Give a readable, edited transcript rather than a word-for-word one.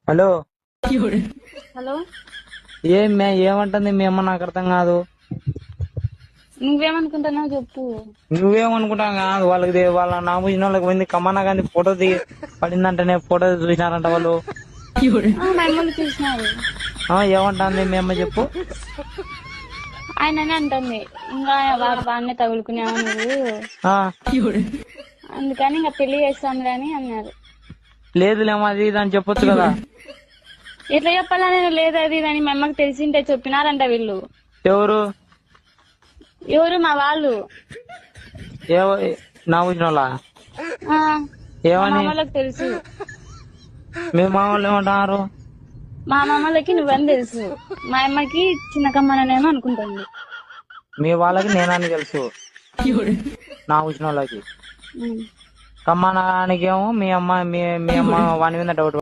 Hello hello, ఏమంటుంది మీ అమ్మ? నాకు అర్థం కాదు. నువ్వేమనుకుంటున్నావు చెప్పు. నువ్వేమనుకుంటావు కాదు. వాళ్ళ నామూసిన వాళ్ళకి పోయింది కమ్మన్నా కానీ ఫోటో దిగి పడిందంటేనే ఫోటో చూసినారంట వాళ్ళు. మా అమ్మలు చూసినారు. ఏమంటుంది మీ అమ్మ చెప్పు. ఆయననే అంటుంది, ఇంకా వాడినే తగులుకునేవా నువ్వు, ఆ అందుకని ఇంకా పెళ్లి చేస్తాంలే అని అన్నారు. లేదులేమో అది ఇది అని చెప్పొచ్చు కదా. ఎట్లా చెప్పాలని లేదు అది ఇది అని మా అమ్మకి తెలిసింటే చెప్పినారంట వీళ్ళు. ఎవరు మా వాళ్ళు. నామూసిన వాళ్ళ మా ఏమని? మామలకు తెలుసు. మీ మా వాళ్ళు ఏమంటున్నారు? మా మామలకి నువ్వని తెలుసు, మా అమ్మకి చిన్న కమ్మనేమో అనుకుంటుంది. మీ వాళ్ళకి నేనని తెలుసు, నామూసిన వాళ్ళకి. కమ్మనానికేమో మీ అమ్మ వాని మీద డౌట్